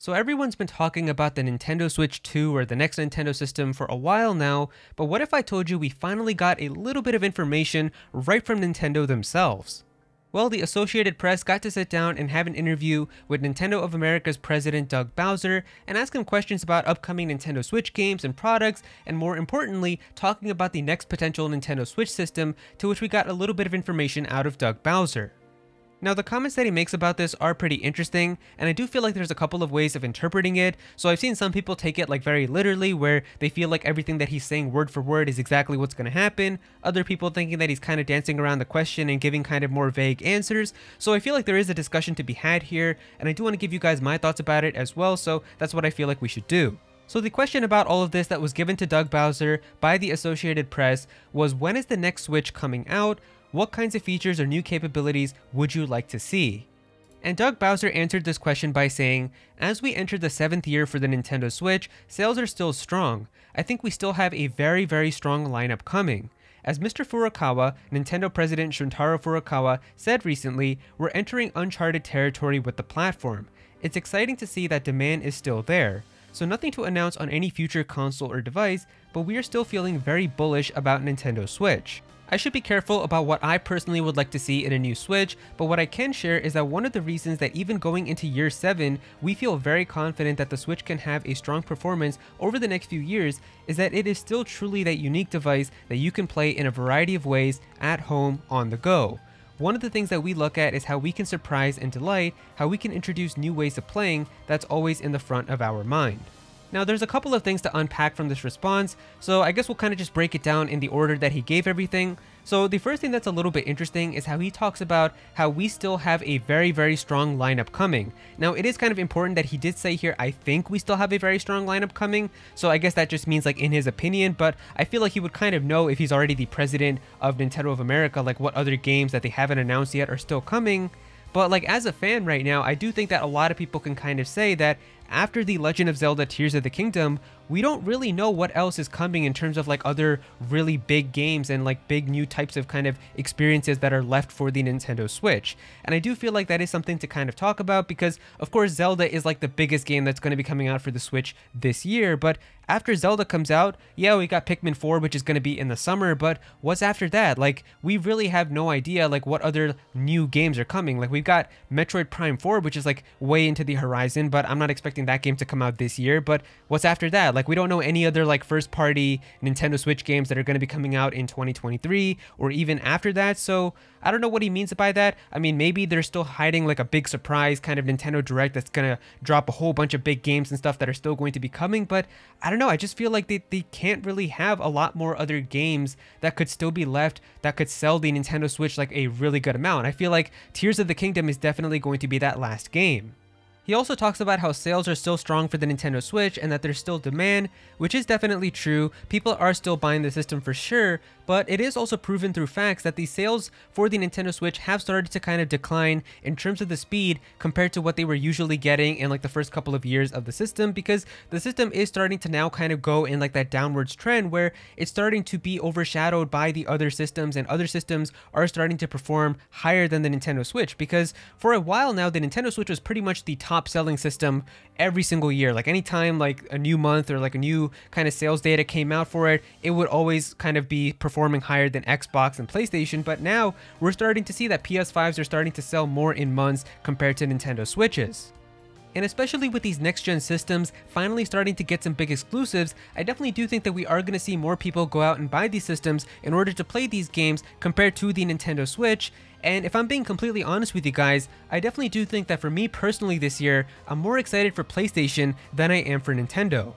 So everyone's been talking about the Nintendo Switch 2 or the next Nintendo system for a while now, but what if I told you we finally got a little bit of information right from Nintendo themselves? Well, the Associated Press got to sit down and have an interview with Nintendo of America's president Doug Bowser and ask him questions about upcoming Nintendo Switch games and products, and more importantly, talking about the next potential Nintendo Switch system, to which we got a little bit of information out of Doug Bowser. Now, the comments that he makes about this are pretty interesting, and I do feel like there's a couple of ways of interpreting it. So I've seen some people take it like very literally, where they feel like everything that he's saying word for word is exactly what's going to happen. Other people thinking that he's kind of dancing around the question and giving kind of more vague answers. So I feel like there is a discussion to be had here, and I do want to give you guys my thoughts about it as well, so that's what I feel like we should do. So the question about all of this that was given to Doug Bowser by the Associated Press was, when is the next Switch coming out? What kinds of features or new capabilities would you like to see? And Doug Bowser answered this question by saying, as we enter the 7th year for the Nintendo Switch, sales are still strong. I think we still have a very strong lineup coming. As Mr. Furukawa, Nintendo President Shuntaro Furukawa, said recently, we're entering uncharted territory with the platform. It's exciting to see that demand is still there. So nothing to announce on any future console or device, but we are still feeling very bullish about Nintendo Switch. I should be careful about what I personally would like to see in a new Switch, but what I can share is that one of the reasons that even going into year 7, we feel very confident that the Switch can have a strong performance over the next few years is that it is still truly that unique device that you can play in a variety of ways at home, on the go. One of the things that we look at is how we can surprise and delight, how we can introduce new ways of playing that's always in the front of our mind. Now, there's a couple of things to unpack from this response, so I guess we'll kind of just break it down in the order that he gave everything. So the first thing that's a little bit interesting is how he talks about how we still have a very strong lineup coming. Now, it is kind of important that he did say here, I think we still have a very strong lineup coming, so I guess that just means like in his opinion, but I feel like he would kind of know if he's already the president of Nintendo of America, like what other games that they haven't announced yet are still coming. But like as a fan right now, I do think that a lot of people can kind of say that after The Legend of Zelda Tears of the Kingdom, we don't really know what else is coming in terms of like other really big games and like big new types of kind of experiences that are left for the Nintendo Switch. And I do feel like that is something to kind of talk about because of course Zelda is like the biggest game that's going to be coming out for the Switch this year, but after Zelda comes out, yeah, we got Pikmin 4, which is going to be in the summer, but what's after that? Like, we really have no idea, like, what other new games are coming. Like, we've got Metroid Prime 4, which is, like, way into the horizon, but I'm not expecting that game to come out this year, but what's after that? Like, we don't know any other, like, first-party Nintendo Switch games that are going to be coming out in 2023, or even after that, so I don't know what he means by that. I mean, maybe they're still hiding, like, a big surprise kind of Nintendo Direct that's going to drop a whole bunch of big games and stuff that are still going to be coming, but I don't know, I just feel like they can't really have a lot more other games that could still be left that could sell the Nintendo Switch like a really good amount. I feel like Tears of the Kingdom is definitely going to be that last game. He also talks about how sales are still strong for the Nintendo Switch and that there's still demand, which is definitely true. People are still buying the system for sure, but it is also proven through facts that the sales for the Nintendo Switch have started to kind of decline in terms of the speed compared to what they were usually getting in like the first couple of years of the system, because the system is starting to now kind of go in like that downwards trend where it's starting to be overshadowed by the other systems, and other systems are starting to perform higher than the Nintendo Switch, because for a while now the Nintendo Switch was pretty much the top selling system every single year. Like anytime like a new month or like a new kind of sales data came out for it, it would always kind of be performing higher than Xbox and PlayStation. But now we're starting to see that PS5s are starting to sell more in months compared to Nintendo Switches. And especially with these next-gen systems finally starting to get some big exclusives, I definitely do think that we are going to see more people go out and buy these systems in order to play these games compared to the Nintendo Switch. And if I'm being completely honest with you guys, I definitely do think that for me personally this year, I'm more excited for PlayStation than I am for Nintendo.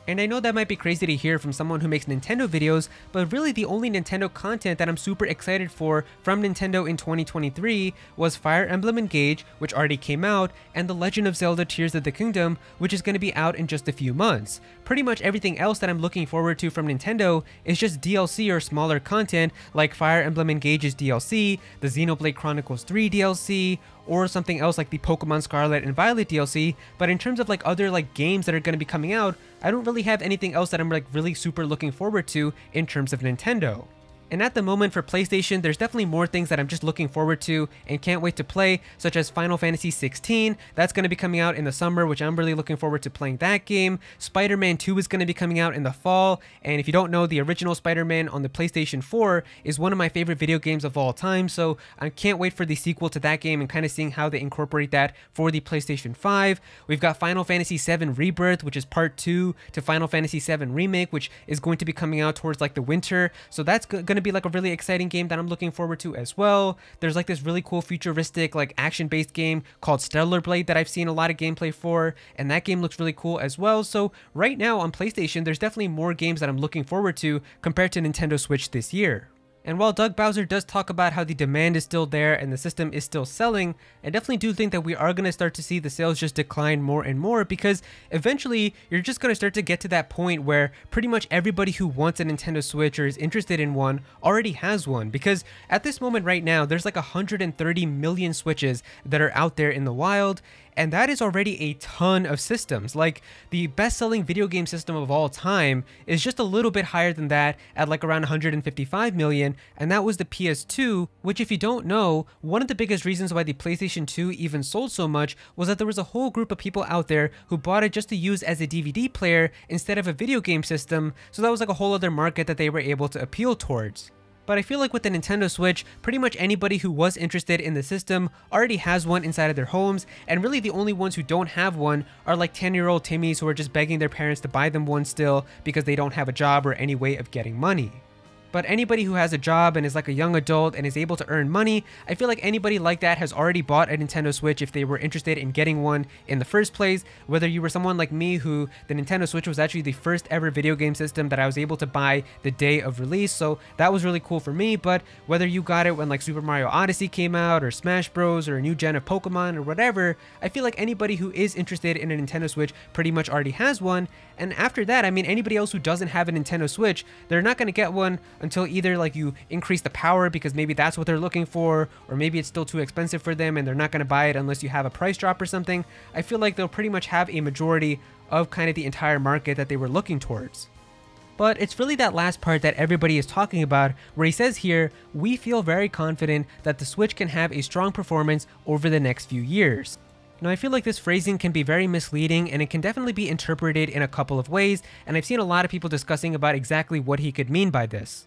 And I know that might be crazy to hear from someone who makes Nintendo videos, but really the only Nintendo content that I'm super excited for from Nintendo in 2023 was Fire Emblem Engage, which already came out, and The Legend of Zelda Tears of the Kingdom, which is going to be out in just a few months. Pretty much everything else that I'm looking forward to from Nintendo is just DLC or smaller content, like Fire Emblem Engage's DLC, the Xenoblade Chronicles 3 DLC, or something else like the Pokemon Scarlet and Violet DLC, but in terms of like other like games that are going to be coming out, I don't really have anything else that I'm like really super looking forward to in terms of Nintendo. And at the moment for PlayStation, there's definitely more things that I'm just looking forward to and can't wait to play, such as Final Fantasy 16. That's going to be coming out in the summer, which I'm really looking forward to playing that game. Spider-Man 2 is going to be coming out in the fall. And if you don't know, the original Spider-Man on the PlayStation 4 is one of my favorite video games of all time. So I can't wait for the sequel to that game and kind of seeing how they incorporate that for the PlayStation 5. We've got Final Fantasy 7 Rebirth, which is part 2 to Final Fantasy 7 Remake, which is going to be coming out towards like the winter. So that's going to be like a really exciting game that I'm looking forward to as well. There's like this really cool futuristic like action-based game called Stellar Blade that I've seen a lot of gameplay for, and that game looks really cool as well. So right now on PlayStation, there's definitely more games that I'm looking forward to compared to Nintendo Switch this year. And while Doug Bowser does talk about how the demand is still there and the system is still selling, I definitely do think that we are going to start to see the sales just decline more and more, because eventually you're just going to start to get to that point where pretty much everybody who wants a Nintendo Switch or is interested in one already has one. Because at this moment right now, there's like 130 million Switches that are out there in the wild, and that is already a ton of systems. Like the best-selling video game system of all time is just a little bit higher than that at like around 155 million, and that was the PS2, which if you don't know, one of the biggest reasons why the PlayStation 2 even sold so much was that there was a whole group of people out there who bought it just to use as a DVD player instead of a video game system, so that was like a whole other market that they were able to appeal towards. But I feel like with the Nintendo Switch, pretty much anybody who was interested in the system already has one inside of their homes, and really the only ones who don't have one are like 10-year-old Timmies who are just begging their parents to buy them one still because they don't have a job or any way of getting money. But anybody who has a job and is like a young adult and is able to earn money, I feel like anybody like that has already bought a Nintendo Switch if they were interested in getting one in the first place. Whether you were someone like me who the Nintendo Switch was actually the first ever video game system that I was able to buy the day of release, so that was really cool for me. But whether you got it when like Super Mario Odyssey came out or Smash Bros or a new gen of Pokemon or whatever, I feel like anybody who is interested in a Nintendo Switch pretty much already has one. And after that, I mean, anybody else who doesn't have a Nintendo Switch, they're not going to get one until either like you increase the power because maybe that's what they're looking for, or maybe it's still too expensive for them and they're not going to buy it unless you have a price drop or something. I feel like they'll pretty much have a majority of kind of the entire market that they were looking towards. But it's really that last part that everybody is talking about, where he says here, we feel very confident that the Switch can have a strong performance over the next few years. Now, I feel like this phrasing can be very misleading and it can definitely be interpreted in a couple of ways, and I've seen a lot of people discussing about exactly what he could mean by this.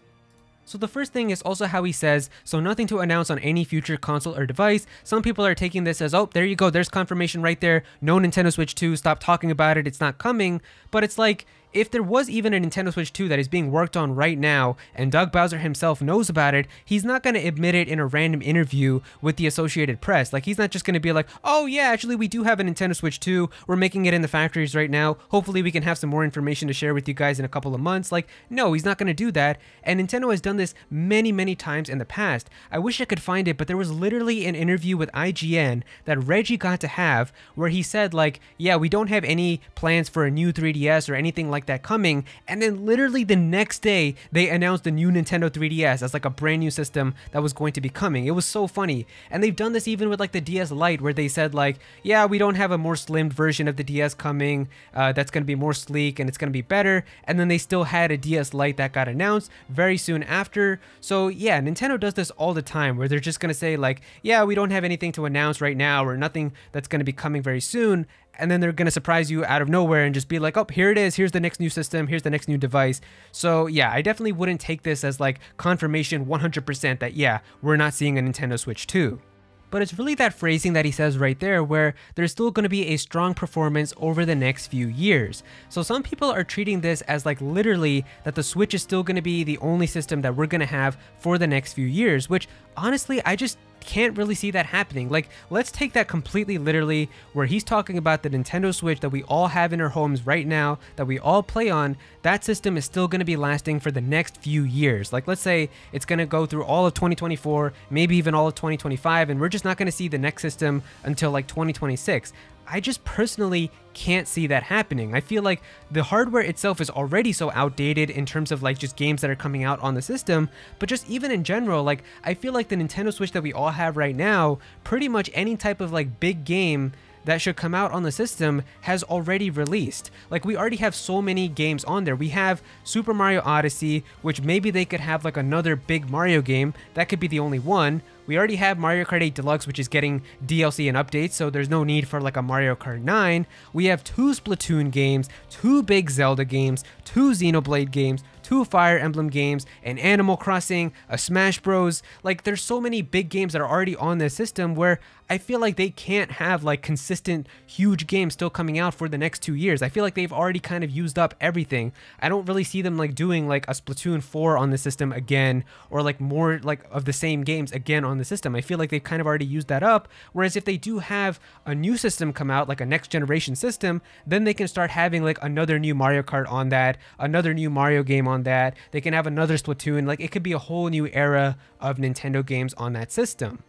So the first thing is also how he says, so nothing to announce on any future console or device. Some people are taking this as, oh, there you go, there's confirmation right there, no Nintendo Switch 2, stop talking about it, it's not coming. But it's like, if there was even a Nintendo Switch 2 that is being worked on right now, and Doug Bowser himself knows about it, he's not going to admit it in a random interview with the Associated Press. Like, he's not just going to be like, oh yeah, actually we do have a Nintendo Switch 2, we're making it in the factories right now, hopefully we can have some more information to share with you guys in a couple of months. Like, no, he's not going to do that, and Nintendo has done this many times in the past. I wish I could find it, but there was literally an interview with IGN that Reggie got to have where he said like, yeah, we don't have any plans for a new 3DS or anything like that coming, and then literally the next day they announced the new Nintendo 3DS as like a brand new system that was going to be coming. It was so funny. And they've done this even with like the DS Lite, where they said like, yeah, we don't have a more slimmed version of the DS coming that's going to be more sleek and it's going to be better, and then they still had a DS Lite that got announced very soon after. So yeah, Nintendo does this all the time where they're just going to say like, yeah, we don't have anything to announce right now or nothing that's going to be coming very soon, and then they're going to surprise you out of nowhere and just be like, oh, here it is, here's the next new system, here's the next new device. So yeah, I definitely wouldn't take this as like confirmation 100% that yeah, we're not seeing a Nintendo Switch 2. But it's really that phrasing that he says right there where there's still going to be a strong performance over the next few years. So some people are treating this as like literally that the Switch is still going to be the only system that we're going to have for the next few years, which honestly, I just can't really see that happening. Like, let's take that completely literally, where he's talking about the Nintendo Switch that we all have in our homes right now, that we all play on. That system is still going to be lasting for the next few years. Like, let's say it's going to go through all of 2024, maybe even all of 2025, and we're just not going to see the next system until like 2026. I just personally can't see that happening. I feel like the hardware itself is already so outdated in terms of like just games that are coming out on the system, but just even in general, like I feel like the Nintendo Switch that we all have right now, pretty much any type of like big game that should come out on the system has already released. Like, we already have so many games on there. We have Super Mario Odyssey, which maybe they could have like another big Mario game. That could be the only one. We already have Mario Kart 8 Deluxe, which is getting DLC and updates, so there's no need for like a Mario Kart 9. We have 2 Splatoon games, 2 big Zelda games, 2 Xenoblade games, 2 Fire Emblem games, an Animal Crossing, a Smash Bros. Like, there's so many big games that are already on this system where I feel like they can't have like consistent huge games still coming out for the next 2 years. I feel like they've already kind of used up everything. I don't really see them like doing like a Splatoon 4 on the system again, or like more like of the same games again on the system. I feel like they've kind of already used that up. Whereas if they do have a new system come out, like a next generation system, then they can start having like another new Mario Kart on that, another new Mario game on that. They can have another Splatoon. Like, it could be a whole new era of Nintendo games on that system.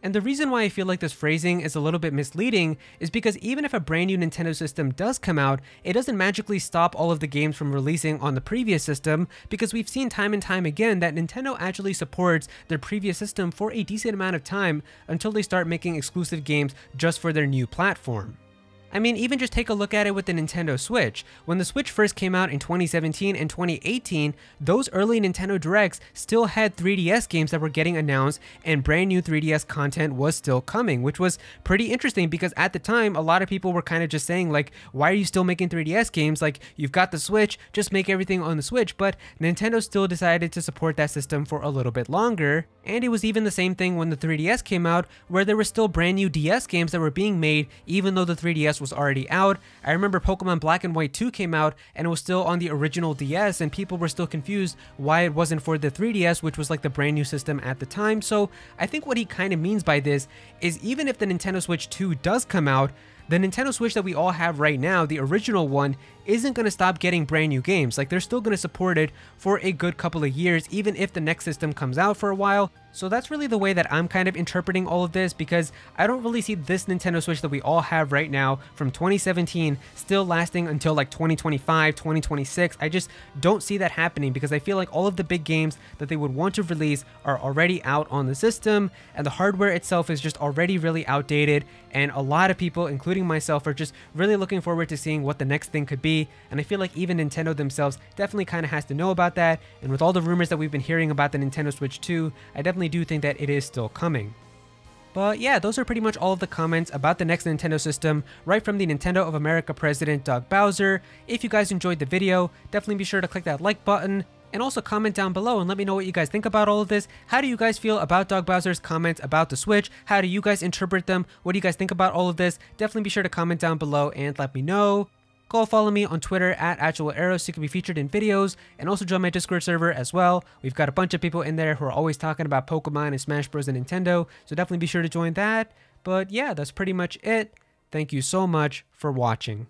And the reason why I feel like this phrasing is a little bit misleading is because even if a brand new Nintendo system does come out, it doesn't magically stop all of the games from releasing on the previous system, because we've seen time and time again that Nintendo actually supports their previous system for a decent amount of time until they start making exclusive games just for their new platform. I mean, even just take a look at it with the Nintendo Switch. When the Switch first came out in 2017 and 2018, those early Nintendo Directs still had 3DS games that were getting announced, and brand new 3DS content was still coming, which was pretty interesting because at the time, a lot of people were kind of just saying like, why are you still making 3DS games? Like, you've got the Switch, just make everything on the Switch. But Nintendo still decided to support that system for a little bit longer. And it was even the same thing when the 3DS came out, where there were still brand new DS games that were being made, even though the 3DS was already out. I remember Pokemon Black and White 2 came out and it was still on the original DS, and people were still confused why it wasn't for the 3DS, which was like the brand new system at the time. So I think what he kind of means by this is, even if the Nintendo Switch 2 does come out, the Nintendo Switch that we all have right now, the original one, isn't going to stop getting brand new games. Like, they're still going to support it for a good couple of years, even if the next system comes out for a while. So that's really the way that I'm kind of interpreting all of this, because I don't really see this Nintendo Switch that we all have right now from 2017 still lasting until like 2025, 2026. I just don't see that happening, because I feel like all of the big games that they would want to release are already out on the system, and the hardware itself is just already really outdated, and a lot of people, including myself, are just really looking forward to seeing what the next thing could be. And I feel like even Nintendo themselves definitely kind of has to know about that, and with all the rumors that we've been hearing about the Nintendo Switch 2, I definitely do think that it is still coming. But yeah, those are pretty much all of the comments about the next Nintendo system, right from the Nintendo of America president, Doug Bowser. If you guys enjoyed the video, definitely be sure to click that like button, and also comment down below and let me know what you guys think about all of this. How do you guys feel about Doug Bowser's comments about the Switch? How do you guys interpret them? What do you guys think about all of this? Definitely be sure to comment down below and let me know. Go follow me on Twitter at @Aero so you can be featured in videos, and also join my Discord server as well. We've got a bunch of people in there who are always talking about Pokemon and Smash Bros and Nintendo, so definitely be sure to join that. But yeah, that's pretty much it. Thank you so much for watching.